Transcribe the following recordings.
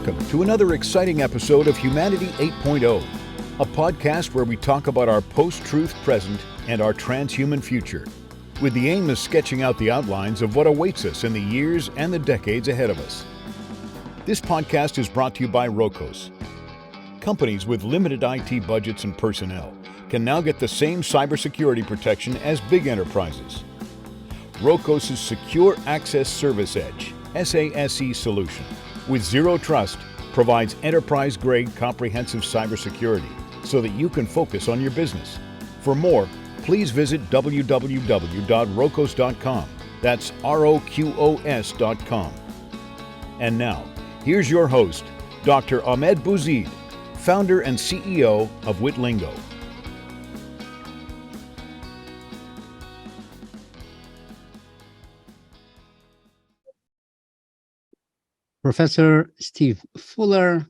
Welcome to another exciting episode of Humanity 8.0, a podcast where we talk about our post-truth present and our transhuman future, with the aim of sketching out the outlines of what awaits us in the years and the decades ahead of us. This podcast is brought to you by Rokos. Companies with limited IT budgets and personnel can now get the same cybersecurity protection as big enterprises. Rokos' Secure Access Service Edge, SASE solution, with zero trust, provides enterprise-grade comprehensive cybersecurity so that you can focus on your business. For more, please visit www.rokos.com. That's ROQOS.com. And now, here's your host, Dr. Ahmed Bouzid, founder and CEO of Witlingo. Professor Steve Fuller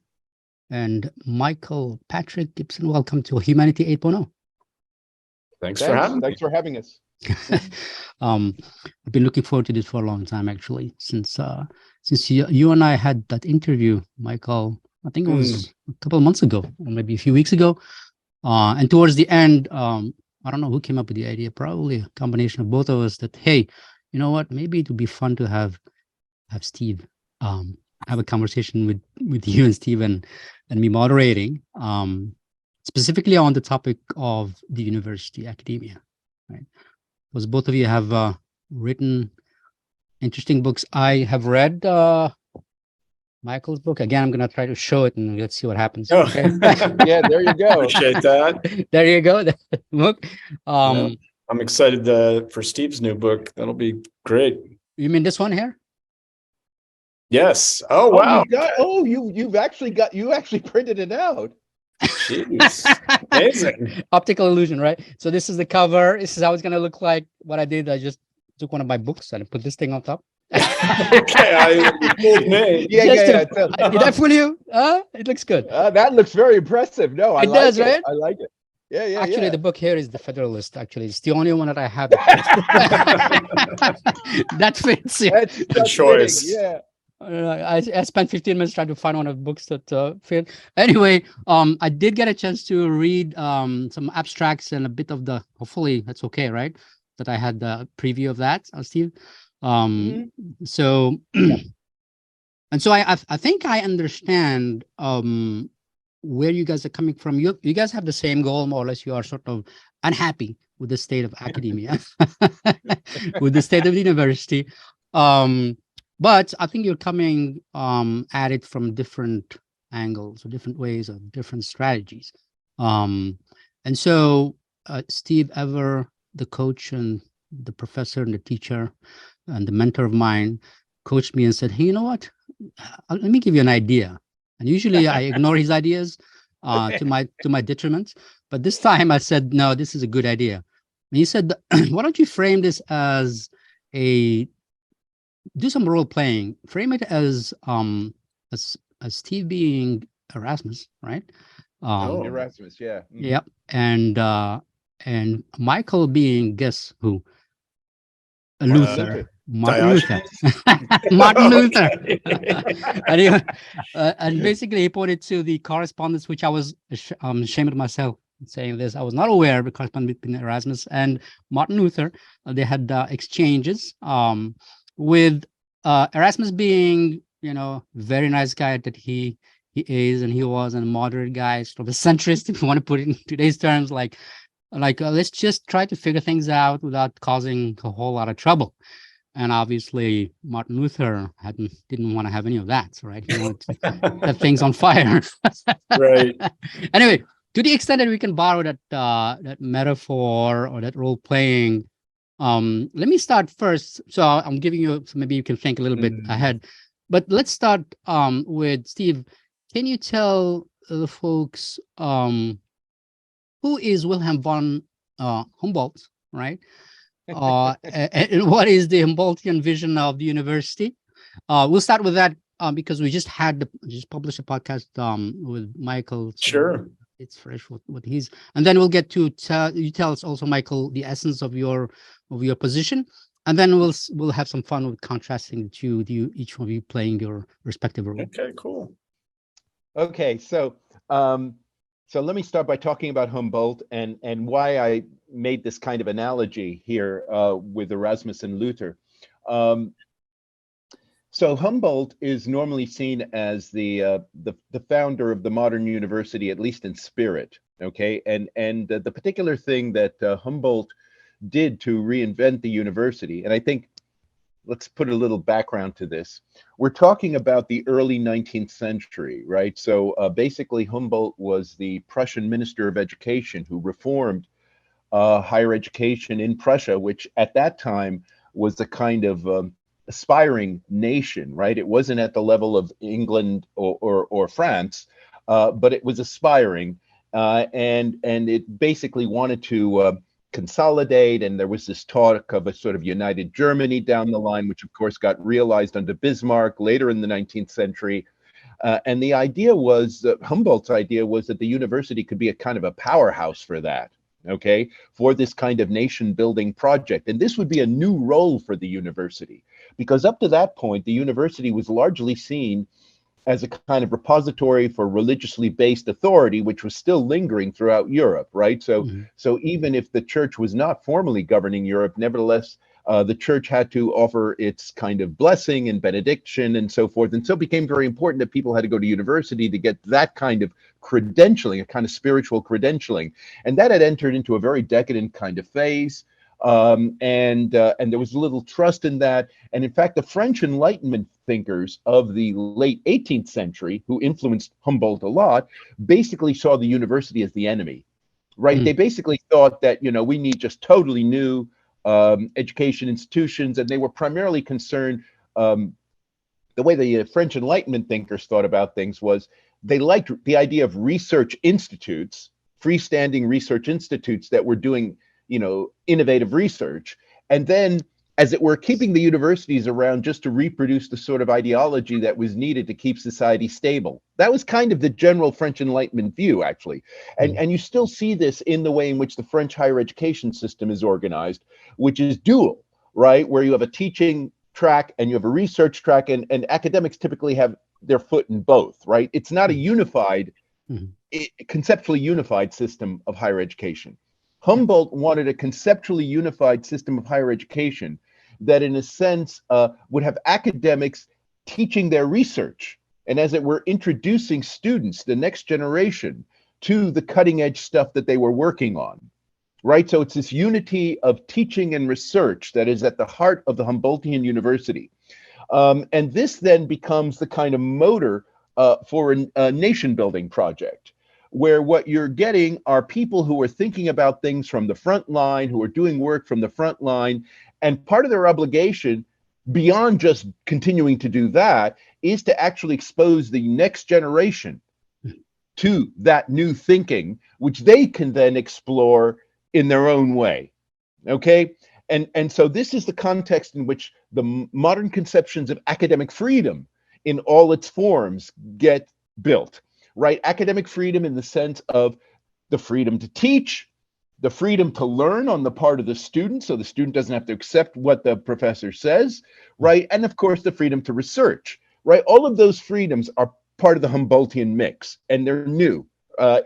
and Michael Patrick Gibson, welcome to Humanity 8.0. Thanks for having us. I've been looking forward to this for a long time, actually, since you and I had that interview, Michael. I think it was a couple of months ago, or maybe a few weeks ago. And towards the end, I don't know who came up with the idea, probably a combination of both of us, that, hey, you know what, maybe it would be fun to have Steve have a conversation with you and Steve and me moderating, specifically on the topic of the university academia, right? Because both of you have written interesting books. I have read Michael's book. Again, I'm going to try to show it and let's see what happens. Oh. Okay? Yeah, there you go. Appreciate that. There you go. The book. I'm excited for Steve's new book. That'll be great. You mean this one here? Yes. Oh, wow. You actually printed it out. Jeez. Amazing. Optical illusion, right? So this is the cover. This is how it's going to look like. What I did, I just took one of my books and I put this thing on top. Okay, you fooled me. Yeah. Did I fool you? It looks good. That looks very impressive. No, I it like does, it. right? I like it. Yeah. Actually, the book here is the Federalist. Actually, it's the only one that I have. That fits. That's good choice. fitting, yeah. I spent 15 minutes trying to find one of the books that fit. Anyway, I did get a chance to read some abstracts and a bit of the. Hopefully, that's okay, right? That I had the preview of that, Steve. So, and so I think I understand where you guys are coming from. You guys have the same goal, more or less. You are sort of unhappy with the state of academia, with the state of the university. But I think you're coming at it from different angles or different ways or different strategies. And so, Steve, ever the coach and the professor and the teacher and the mentor of mine, coached me and said, hey, you know what? Let me give you an idea. And usually I ignore his ideas to my detriment. But this time I said, no, this is a good idea. And he said, why don't you frame this as do some role playing, frame it as Steve being Erasmus, right? Erasmus, yeah. Yep. And Michael being, guess who? Luther. Martin Luther. Martin Luther. And basically he pointed to the correspondence, which I was ashamed of myself saying this. I was not aware of the correspondence between Erasmus and Martin Luther. They had exchanges with Erasmus being, very nice guy that he is and he was, and a moderate guy, sort of a centrist, if you want to put it in today's terms, like let's just try to figure things out without causing a whole lot of trouble. And obviously, Martin Luther didn't want to have any of that, right? He wanted to set things on fire. Right. Anyway, to the extent that we can borrow that metaphor or that role playing, let me start first. So I'm giving you, so maybe you can think a little bit ahead. But let's start with Steve. Can you tell the folks who is Wilhelm von Humboldt, right? And what is the Humboldtian vision of the university? We'll start with that because we just published a podcast with Michael. So sure. It's fresh what he's, and then we'll get to you tell us also, Michael, the essence of your position, and then we'll have some fun with contrasting each of you playing your respective role. Okay, cool. Okay, so let me start by talking about Humboldt and why I made this kind of analogy here with Erasmus and Luther. Um, so Humboldt is normally seen as the founder of the modern university, at least in spirit. Okay, and the particular thing that Humboldt did to reinvent the university, and I think let's put a little background to this. We're talking about the early 19th century, right? So basically, Humboldt was the Prussian minister of education who reformed higher education in Prussia, which at that time was a kind of aspiring nation, right? It wasn't at the level of England or France, but it was aspiring, and it basically wanted to consolidate. And there was this talk of a sort of united Germany down the line, which of course got realized under Bismarck later in the 19th century. And the idea was, Humboldt's idea was that the university could be a kind of a powerhouse for that, okay, for this kind of nation building project. And this would be a new role for the university, because up to that point, the university was largely seen as a kind of repository for religiously based authority, which was still lingering throughout Europe, right? So even if the church was not formally governing Europe, nevertheless, the church had to offer its kind of blessing and benediction and so forth. And so it became very important that people had to go to university to get that kind of credentialing, a kind of spiritual credentialing. And that had entered into a very decadent kind of phase. And there was little trust in that. And in fact, the French Enlightenment thinkers of the late 18th century, who influenced Humboldt a lot, basically saw the university as the enemy, right? They basically thought that, we need just totally new education institutions, and they were primarily concerned. The way the French Enlightenment thinkers thought about things was they liked the idea of research institutes, freestanding research institutes that were doing innovative research, and then, as it were, keeping the universities around just to reproduce the sort of ideology that was needed to keep society stable. That was kind of the general French Enlightenment view, actually. And you still see this in the way in which the French higher education system is organized, which is dual, right? Where you have a teaching track and you have a research track, and academics typically have their foot in both, right? It's not a unified, conceptually unified system of higher education. Humboldt wanted a conceptually unified system of higher education that, in a sense, would have academics teaching their research, and as it were, introducing students, the next generation, to the cutting edge stuff that they were working on, right? So it's this unity of teaching and research that is at the heart of the Humboldtian University. And this then becomes the kind of motor for a nation building project, where what you're getting are people who are thinking about things from the front line, who are doing work from the front line. And part of their obligation, beyond just continuing to do that, is to actually expose the next generation to that new thinking, which they can then explore in their own way. Okay? And so this is the context in which the modern conceptions of academic freedom in all its forms get built. Right? Academic freedom in the sense of the freedom to teach, the freedom to learn on the part of the student, so the student doesn't have to accept what the professor says, right? And of course, the freedom to research, right? All of those freedoms are part of the Humboldtian mix, and they're new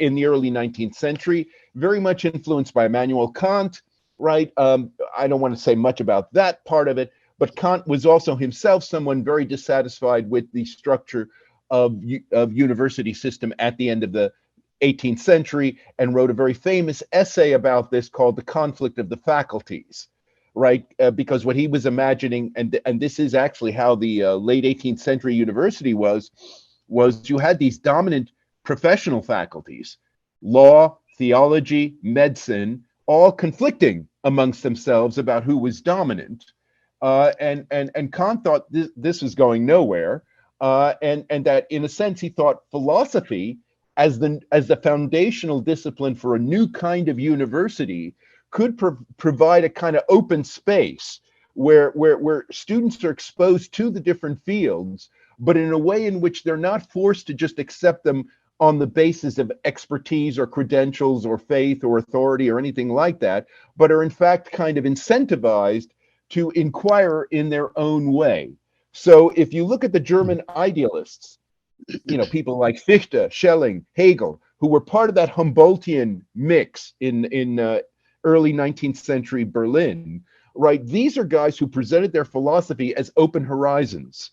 in the early 19th century, very much influenced by Immanuel Kant, right? I don't want to say much about that part of it, but Kant was also himself someone very dissatisfied with the structure of university system at the end of the 18th century, and wrote a very famous essay about this called The Conflict of the Faculties, right? Because what he was imagining, and this is actually how the late 18th century university was you had these dominant professional faculties, law, theology, medicine, all conflicting amongst themselves about who was dominant. And Kant thought this was going nowhere. And that, in a sense, he thought philosophy as the foundational discipline for a new kind of university could provide a kind of open space where students are exposed to the different fields, but in a way in which they're not forced to just accept them on the basis of expertise or credentials or faith or authority or anything like that, but are in fact kind of incentivized to inquire in their own way. So if you look at the German idealists, people like Fichte, Schelling, Hegel, who were part of that Humboldtian mix in early 19th century Berlin, right? These are guys who presented their philosophy as open horizons,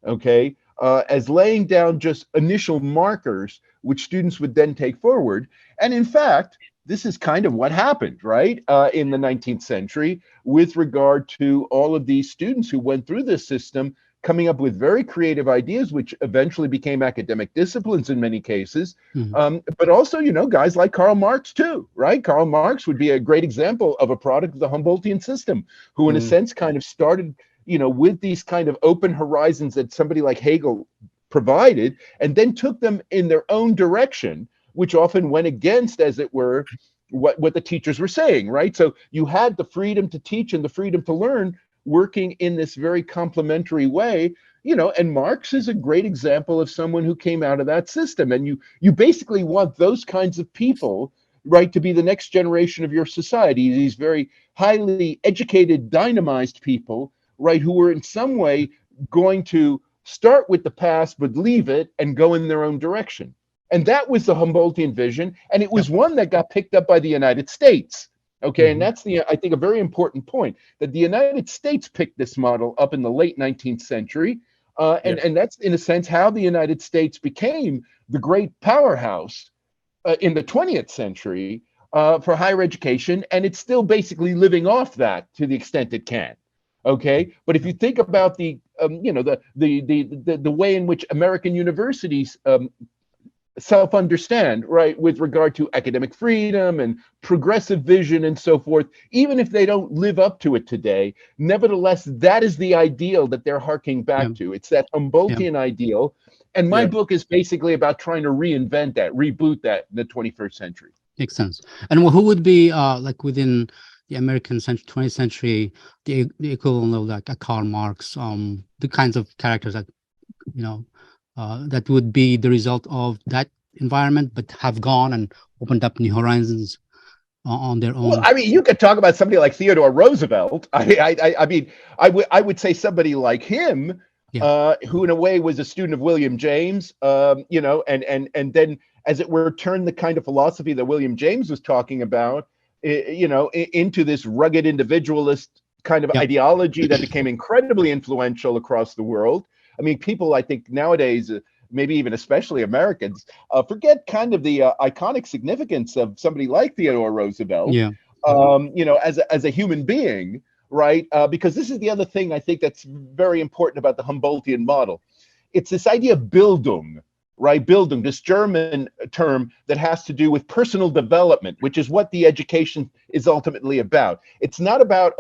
okay? As laying down just initial markers, which students would then take forward. And in fact, this is kind of what happened, right, in the 19th century with regard to all of these students who went through this system, coming up with very creative ideas, which eventually became academic disciplines in many cases. But also, guys like Karl Marx too, right? Karl Marx would be a great example of a product of the Humboldtian system, who in a sense kind of started, with these kind of open horizons that somebody like Hegel provided, and then took them in their own direction, which often went against, as it were, what the teachers were saying, right? So you had the freedom to teach and the freedom to learn working in this very complementary way, and Marx is a great example of someone who came out of that system. And you basically want those kinds of people, right, to be the next generation of your society, these very highly educated, dynamized people, right, who were in some way going to start with the past, but leave it and go in their own direction. And that was the Humboldtian vision. And it was one that got picked up by the United States. Okay, and that's I think, a very important point, that the United States picked this model up in the late 19th century. And that's, in a sense, how the United States became the great powerhouse in the 20th century for higher education. And it's still basically living off that to the extent it can. Okay, but if you think about the way in which American universities self-understand, right, with regard to academic freedom and progressive vision and so forth, even if they don't live up to it today, nevertheless, that is the ideal that they're harking back to. It's that Humboldtian ideal. And my book is basically about trying to reinvent that, reboot that in the 21st century. Makes sense. And who would be like within the American 20th century, the equivalent of like a Karl Marx, the kinds of characters that, that would be the result of that environment, but have gone and opened up new horizons on their own? Well, I mean, you could talk about somebody like Theodore Roosevelt. I would say somebody like him, who in a way was a student of William James, and then, as it were, turned the kind of philosophy that William James was talking about, into this rugged individualist kind of ideology that became incredibly influential across the world. I mean, people, I think nowadays, maybe even especially Americans, forget kind of the iconic significance of somebody like Theodore Roosevelt, as a human being, right? Because this is the other thing I think that's very important about the Humboldtian model. It's this idea of Bildung, right? Bildung, this German term that has to do with personal development, which is what the education is ultimately about. It's not about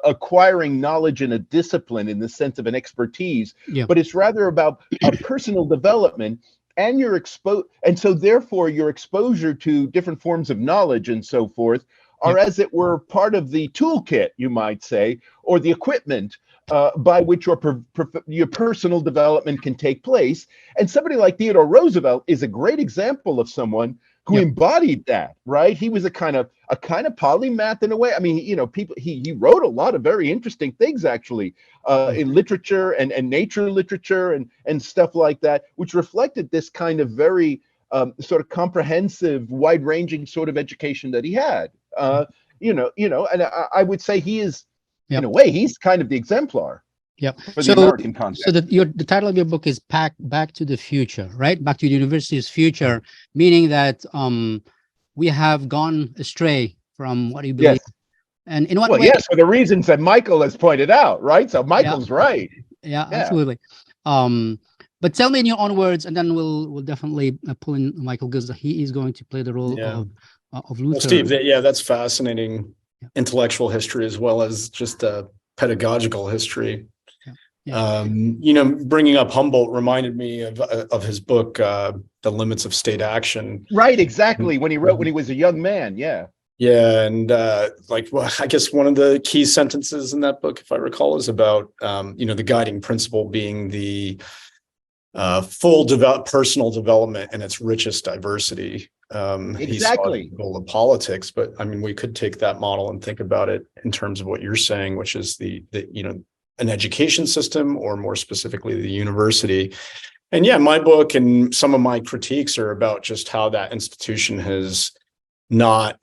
acquiring knowledge in a discipline in the sense of an expertise, but it's rather about a personal development, and and so therefore your exposure to different forms of knowledge and so forth are, as it were, part of the toolkit, you might say, or the equipment by which your personal development can take place. And somebody like Theodore Roosevelt is a great example of someone who embodied that, right? He was a kind of polymath in a way. I mean, he wrote a lot of very interesting things, actually, in literature and nature literature and stuff like that, which reflected this kind of very sort of comprehensive, wide-ranging sort of education that he had. And I would say he is, in a way, he's kind of the exemplar for the American context. So the title of your book is Back to the Future, right? Back to the university's future, meaning that we have gone astray from what you believe. Yes. And in what way? Yes, for the reasons that Michael has pointed out, right? So Michael's right. Yeah, absolutely. But tell me in your own words, and then we'll definitely pull in Michael, because he is going to play the role of Luther. Well, Steve, that's fascinating intellectual history as well as just pedagogical history. Bringing up Humboldt reminded me of his book, The Limits of State Action. Right, exactly. When he wrote when he was a young man, and I guess one of the key sentences in that book, if I recall, is about the guiding principle being the full personal development in its richest diversity. Exactly. He saw the politics, but I mean, we could take that model and think about it in terms of what you're saying, which is the an education system, or more specifically, the university. And yeah, my book and some of my critiques are about just how that institution has not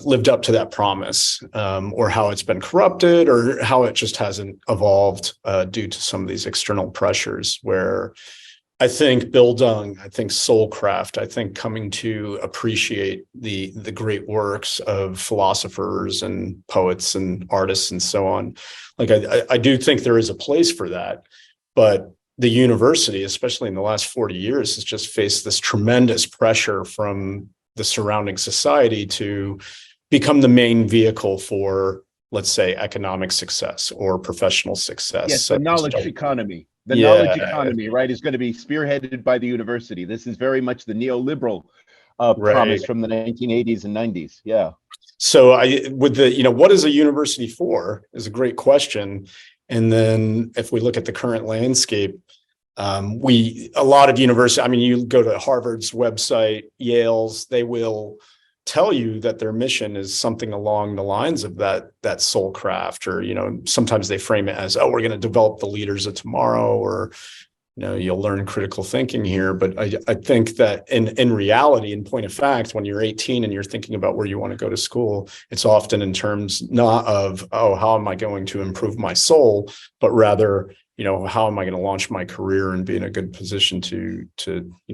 lived up to that promise, or how it's been corrupted, or how it just hasn't evolved due to some of these external pressures. Where I think Bildung, I think soulcraft, I think coming to appreciate the great works of philosophers and poets and artists and so on. Like I do think there is a place for that, but the university, especially in the last 40 years, has just faced this tremendous pressure from the surrounding society to become the main vehicle for, let's say, economic success or professional success. Yes, So the knowledge economy. The Yeah. knowledge economy, right, is going to be spearheaded by the university. This is very much the neoliberal promise Right. from the 1980s and 90s. Yeah. So what is a university for is a great question. And then if we look at the current landscape, a lot of universities, I mean, you go to Harvard's website, Yale's, they will tell you that their mission is something along the lines of that soul craft, or, sometimes they frame it as, oh, we're going to develop the leaders of tomorrow, or, you'll learn critical thinking here. But I think that in reality, in point of fact, when you're 18 and you're thinking about where you want to go to school, it's often in terms not of, oh, how am I going to improve my soul, but rather, how am I going to launch my career and be in a good position to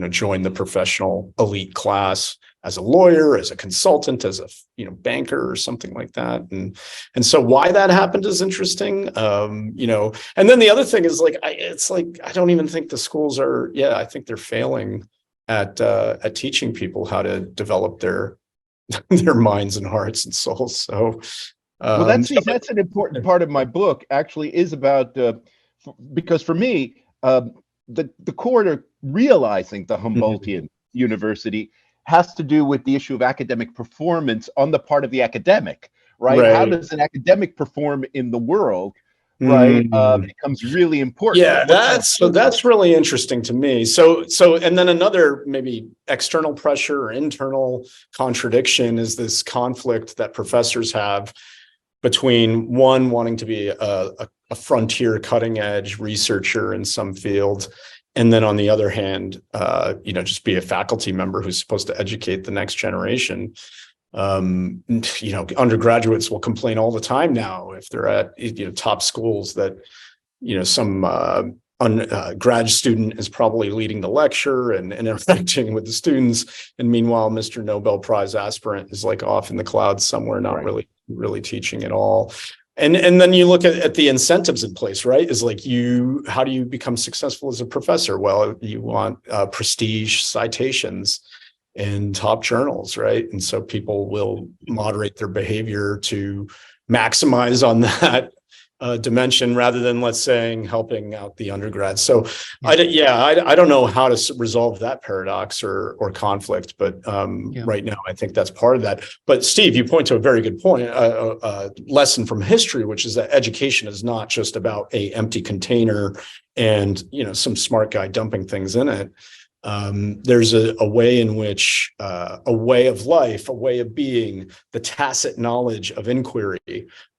join the professional elite class as a lawyer, as a consultant, as a banker or something like that. And so why that happened is interesting. And then the other thing is I don't even think the schools are, I think they're failing at teaching people how to develop their minds and hearts and souls. So well, that's an important part of my book, actually, is about because for me, the core to realizing the Humboldtian university has to do with the issue of academic performance on the part of the academic, right? How does an academic perform in the world, right? Becomes really important. Yeah, that's really interesting to me. So, and then another maybe external pressure or internal contradiction is this conflict that professors have between one wanting to be a frontier, cutting edge researcher in some field, and then on the other hand, just be a faculty member who's supposed to educate the next generation. Undergraduates will complain all the time now if they're at top schools that some grad student is probably leading the lecture and interacting with the students, and meanwhile Mr. Nobel Prize aspirant is like off in the clouds somewhere, not really teaching at all. And then you look at the incentives in place, right? Is like how do you become successful as a professor? Well, you want prestige citations in top journals, right? And so people will moderate their behavior to maximize on that dimension rather than, let's say, helping out the undergrads. So I don't know how to resolve that paradox or conflict, but right now I think that's part of that. But Steve, you point to a very good point, a lesson from history, which is that education is not just about an empty container and some smart guy dumping things in it. There's a way in which a way of life, a way of being, the tacit knowledge of inquiry,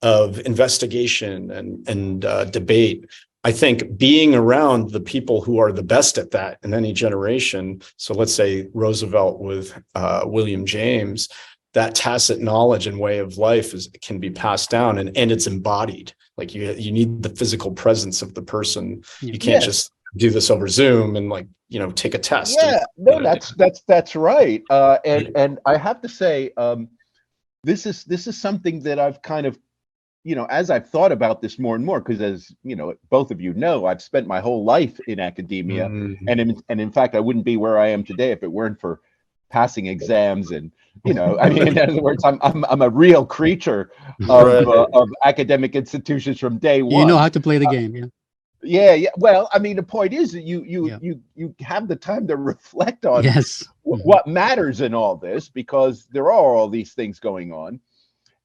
of investigation and debate. I think being around the people who are the best at that in any generation. So let's say Roosevelt with William James, that tacit knowledge and way of life can be passed down and it's embodied. Like you need the physical presence of the person. You can't just do this over Zoom and take a test. Yeah, no, that's right. And I have to say, this is something that I've kind of, as I've thought about this more and more, because as both of you know, I've spent my whole life in academia, and in fact, I wouldn't be where I am today if it weren't for passing exams and in other words, I'm a real creature of academic institutions from day one. You know how to play the game, Yeah. Well, the point is that you have the time to reflect on what matters in all this, because there are all these things going on.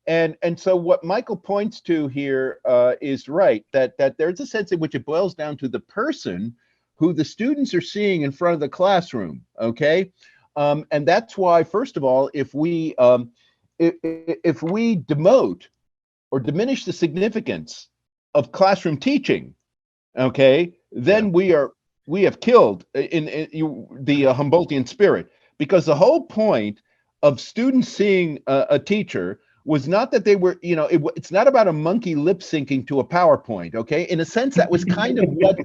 And so what Michael points to here is right, that there's a sense in which it boils down to the person who the students are seeing in front of the classroom. Okay. And that's why, first of all, if we demote or diminish the significance of classroom teaching, okay, then we are we have killed in the Humboldtian spirit, because the whole point of students seeing a teacher was not that they were, it's not about a monkey lip syncing to a PowerPoint. Okay, in a sense, that was kind of what.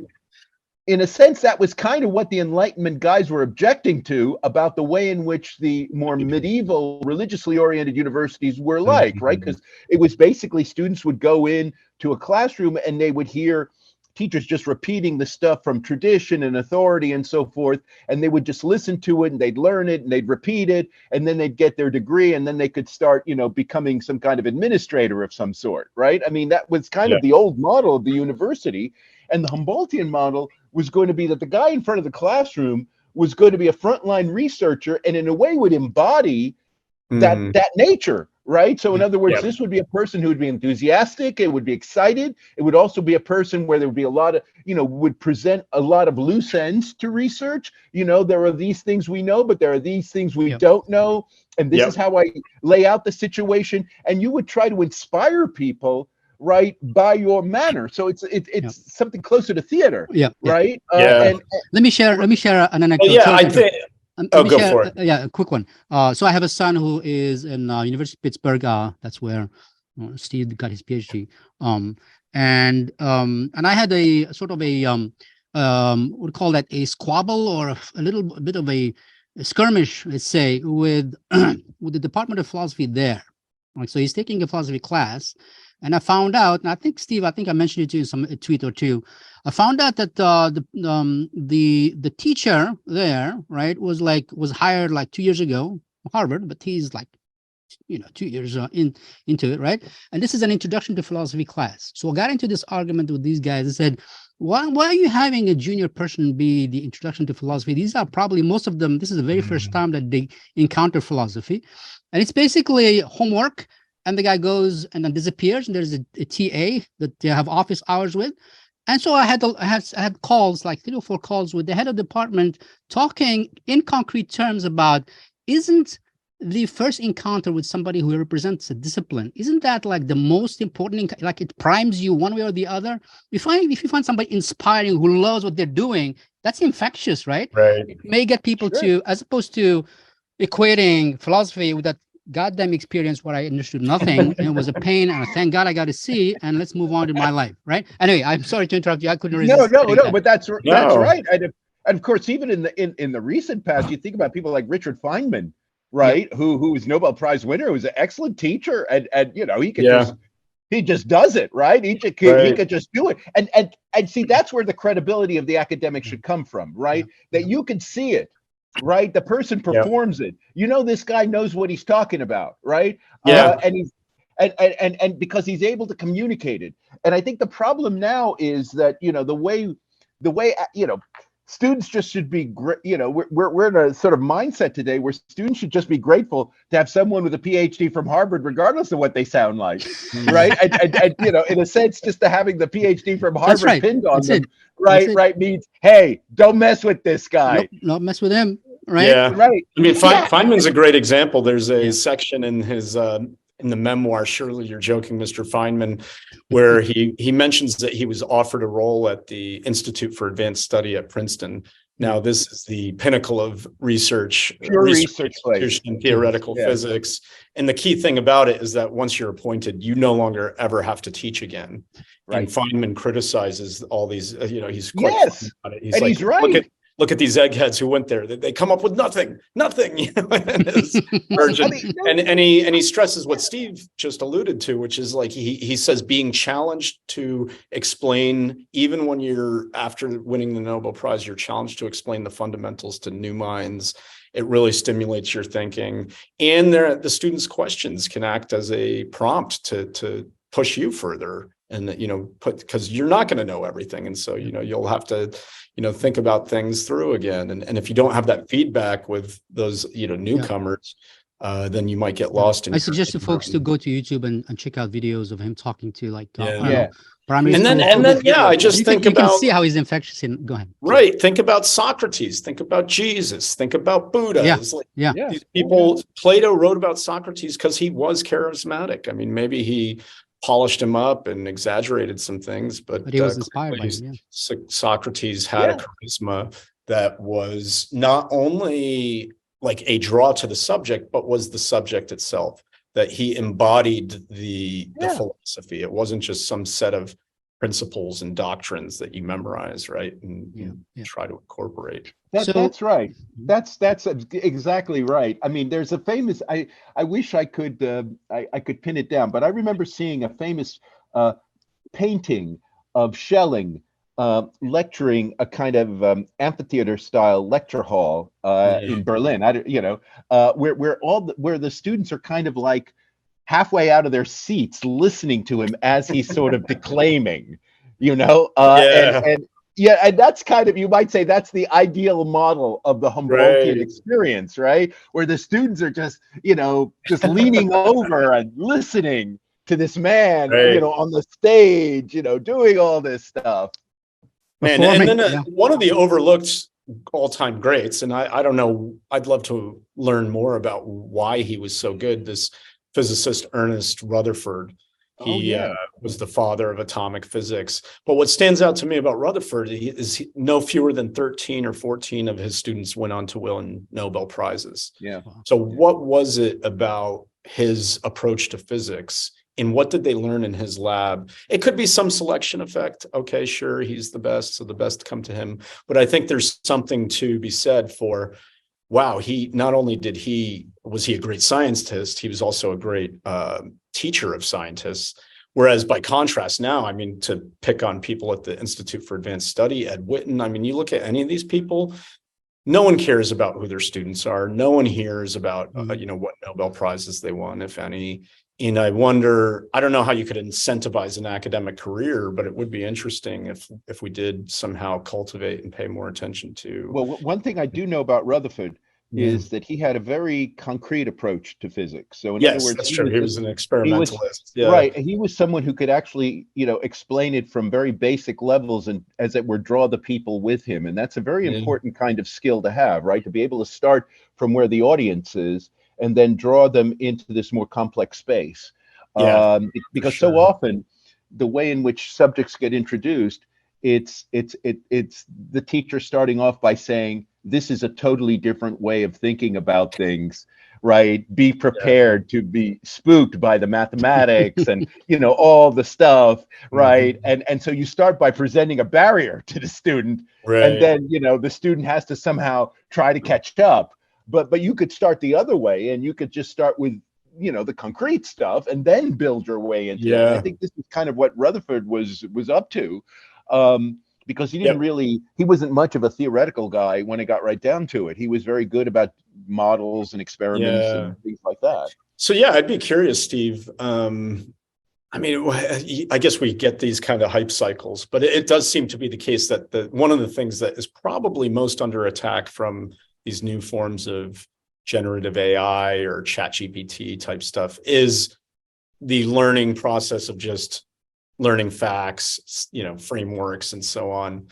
In a sense, that was kind of what the Enlightenment guys were objecting to about the way in which the more medieval, religiously oriented universities were like, right? Because it was basically students would go in to a classroom and they would hear teachers just repeating the stuff from tradition and authority and so forth, and they would just listen to it and they'd learn it and they'd repeat it, and then they'd get their degree, and then they could start, becoming some kind of administrator of some sort, right? I mean, that was kind of the old model of the university. And the Humboldtian model was going to be that the guy in front of the classroom was going to be a frontline researcher, and in a way would embody that nature, right? So in other words, this would be a person who would be enthusiastic, it would be excited. It would also be a person where there would be a lot of, would present a lot of loose ends to research. There are these things we know, but there are these things we don't know. And this is how I lay out the situation. And you would try to inspire people, right, by your manner. So it's something closer to theater, right? And let me share an anecdote. I think. Go for it. A quick one. So I have a son who is in University of Pittsburgh. That's where Steve got his PhD. And I had a sort of a what we call that, a squabble or a little bit of a skirmish, let's say, with with the Department of Philosophy there. Right? So he's taking a philosophy class. And I found out, and I think Steve, I mentioned it to you in some tweet or two. I found out that the teacher there, right, was hired like 2 years ago, Harvard, but he's like, 2 years into it, right? And this is an introduction to philosophy class. So I got into this argument with these guys and said, why are you having a junior person be the introduction to philosophy? These are probably, most of them, this is the very first time that they encounter philosophy. And it's basically homework. And the guy goes and then disappears, and there's a TA that they have office hours with. And so I had calls, like 3 or 4 calls with the head of the department, talking in concrete terms about, isn't the first encounter with somebody who represents a discipline, isn't that like the most important, like it primes you one way or the other? If you find somebody inspiring who loves what they're doing, that's infectious, right? Right. It may get people to, as opposed to equating philosophy with that goddamn experience where I understood nothing and it was a pain, and thank God I got to see, and let's move on to my life, right? Anyway, I'm sorry to interrupt you. I couldn't resist. No, but that's right. And of course, even in the recent past, you think about people like Richard Feynman, right? Who is Nobel Prize winner, who's an excellent teacher, and he could he just does it, right? He could just do it. And see, that's where the credibility of the academic should come from, right? That you can see it. Right, the person performs it. This guy knows what he's talking about, right? And he's and because he's able to communicate it. And I think the problem now is that the way students just should be great. We're in a sort of mindset today where students should just be grateful to have someone with a PhD from Harvard, regardless of what they sound like, right? and in a sense, just to having the PhD from Harvard pinned on them, right, means, hey, don't mess with this guy. Nope, don't mess with him. Right. Yeah. Right. I mean, Feynman's a great example. There's a section in his in the memoir, Surely You're Joking, Mr. Feynman, where he mentions that he was offered a role at the Institute for Advanced Study at Princeton. Now, this is the pinnacle of research in theoretical physics. And the key thing about it is that once you're appointed, you no longer ever have to teach again. Right. And Feynman criticizes all these, he's quite funny about it. He's right. Look at these eggheads who went there. They come up with nothing. And he stresses what Steve just alluded to, which is like he says being challenged to explain, even when you're after winning the Nobel Prize, you're challenged to explain the fundamentals to new minds. It really stimulates your thinking, and the students' questions can act as a prompt to push you further. And because you're not going to know everything, and so you'll have to think about things through again. And if you don't have that feedback with those newcomers, then you might get lost. I suggest to folks to go to YouTube and check out videos of him talking to primary school. And then I just think about, you can see how he's infectious. Go ahead. Right. Think about Socrates. Think about Jesus. Think about Buddha. These people, Plato wrote about Socrates because he was charismatic. I mean, maybe he polished him up and exaggerated some things, But he was inspired by clearly him, Socrates had a charisma that was not only like a draw to the subject, but was the subject itself, that he embodied the philosophy. It wasn't just some set of principles and doctrines that you memorize, right? And try to incorporate. That's right. That's exactly right. I mean, there's a famous, I wish I could pin it down, but I remember seeing a famous painting of Schelling lecturing a kind of amphitheater style lecture hall in Berlin. Where the students are kind of like halfway out of their seats listening to him as he's sort of declaiming, and that's kind of, you might say, that's the ideal model of the Humboldtian experience, right? Where the students are just leaning over and listening to this man, on the stage, doing all this stuff. Man, and then one of the overlooked all-time greats, and I don't know, I'd love to learn more about why he was so good, this physicist Ernest Rutherford. He was the father of atomic physics. But what stands out to me about Rutherford is no fewer than 13 or 14 of his students went on to win Nobel Prizes. Yeah. So what was it about his approach to physics? And what did they learn in his lab? It could be some selection effect. Okay, sure, he's the best, so the best come to him. But I think there's something to be said for, wow, he not only was he a great scientist, he was also a great teacher of scientists. Whereas by contrast now, I mean, to pick on people at the Institute for Advanced Study, Ed Witten, I mean, you look at any of these people, no one cares about who their students are. No one hears about, what Nobel Prizes they won, if any. And I wonder, I don't know how you could incentivize an academic career, but it would be interesting if we did somehow cultivate and pay more attention to. Well, one thing I do know about Rutherford is that he had a very concrete approach to physics. So in other words, that's true. He was an experimentalist. Right. He was someone who could actually, explain it from very basic levels and, as it were, draw the people with him. And that's a very important kind of skill to have, right? To be able to start from where the audience is and then draw them into this more complex space. Because so often the way in which subjects get introduced, it's the teacher starting off by saying, this is a totally different way of thinking about things, right? Be prepared to be spooked by the mathematics and, all the stuff, right? And so you start by presenting a barrier to the student, and then, the student has to somehow try to catch up. But you could start the other way, and you could just start with, the concrete stuff and then build your way into it. I think this is kind of what Rutherford was up to. Because he didn't he wasn't much of a theoretical guy when it got right down to it. He was very good about models and experiments and things like that. So, I'd be curious, Steve. I mean, I guess we get these kind of hype cycles, but it does seem to be the case that one of the things that is probably most under attack from these new forms of generative AI or ChatGPT type stuff is the learning process of just learning facts, frameworks and so on,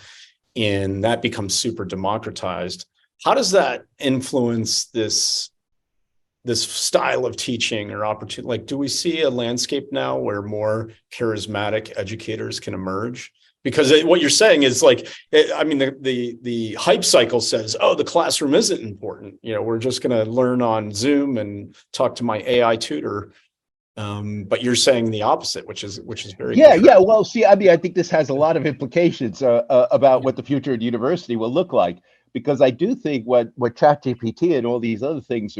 and that becomes super democratized. How does that influence this style of teaching or opportunity? Like, do we see a landscape now where more charismatic educators can emerge? Because what you're saying is the hype cycle says, oh, the classroom isn't important. We're just going to learn on Zoom and talk to my AI tutor. But you're saying the opposite, which is very different. Well, see, I mean, I think this has a lot of implications about what the future of the university will look like, because I do think what ChatGPT and all these other things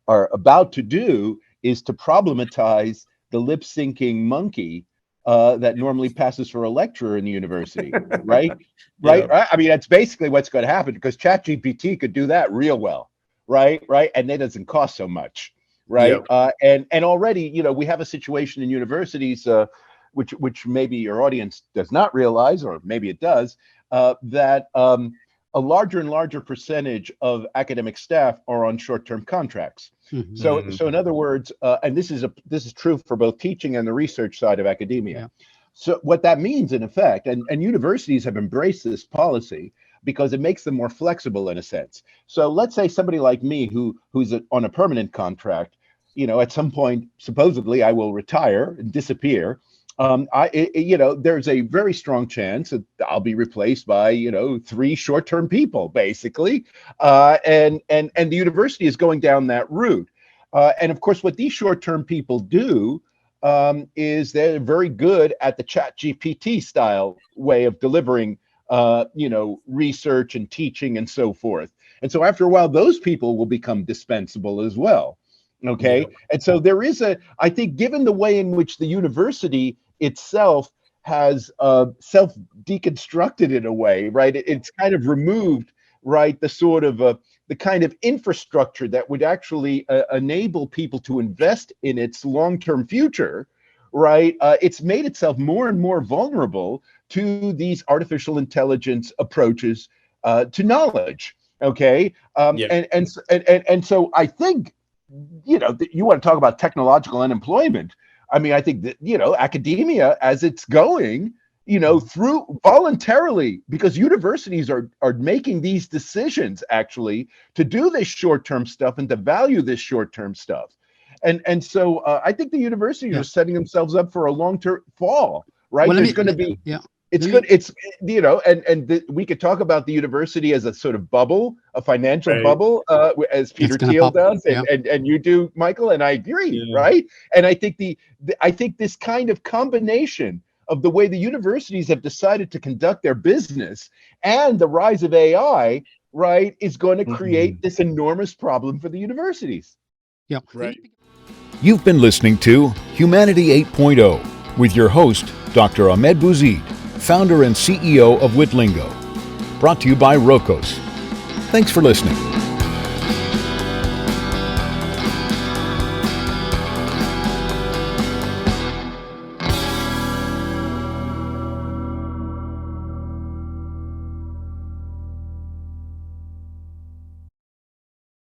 are about to do is to problematize the lip syncing monkey that normally passes for a lecturer in the university, right? Right. I mean, that's basically what's going to happen, because ChatGPT could do that real well, right? And it doesn't cost so much. Right. And already, we have a situation in universities, which maybe your audience does not realize, or maybe it does, that a larger and larger percentage of academic staff are on short-term contracts. So in other words, and this is true for both teaching and the research side of academia. So what that means, in effect, and universities have embraced this policy because it makes them more flexible in a sense. So let's say somebody like me who's on a permanent contract, at some point, supposedly, I will retire and disappear. There's a very strong chance that I'll be replaced by, 3 short-term people, basically, and the university is going down that route. And of course, what these short-term people do is they're very good at the ChatGPT style way of delivering, research and teaching and so forth. And so after a while, those people will become dispensable as well. Okay. Yeah. And so there is I think, given the way in which the university itself has self-deconstructed in a way, right? It's kind of removed, right, the sort of the kind of infrastructure that would actually enable people to invest in its long-term future, right? It's made itself more and more vulnerable to these artificial intelligence approaches to knowledge. Okay. And so I think, you want to talk about technological unemployment. I mean, I think that, academia, as it's going, through voluntarily, because universities are making these decisions actually to do this short-term stuff and to value this short-term stuff. And so I think the universities are setting themselves up for a long-term fall, right? Well, There's going to be, it's good. It's, we could talk about the university as a sort of bubble, a financial bubble, as Peter Thiel does, and you do, Michael, and I agree, right? And I think I think this kind of combination of the way the universities have decided to conduct their business and the rise of AI, right, is going to create this enormous problem for the universities. Yeah. Right. You've been listening to Humanity 8.0 with your host, Dr. Ahmed Bouzid, founder and CEO of Witlingo. Brought to you by Rokos. Thanks for listening.